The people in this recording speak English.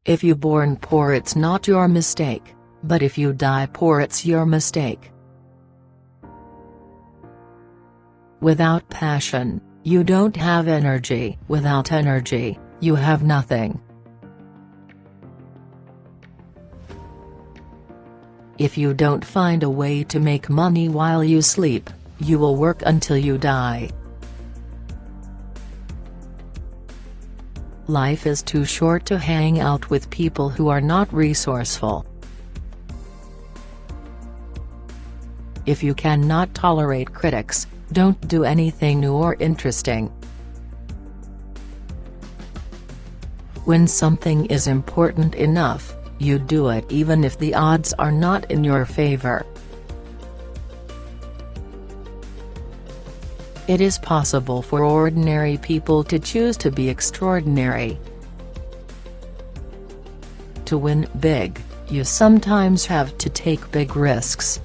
If you born poor, it's not your mistake, but if you die poor, it's your mistake. Without passion, you don't have energy. Without energy, you have nothing. If you don't find a way to make money while you sleep, you will work until you die. Life is too short to hang out with people who are not resourceful. If you cannot tolerate critics, don't do anything new or interesting. When something is important enough, you do it even if the odds are not in your favor. It is possible for ordinary people to choose to be extraordinary. To win big, you sometimes have to take big risks.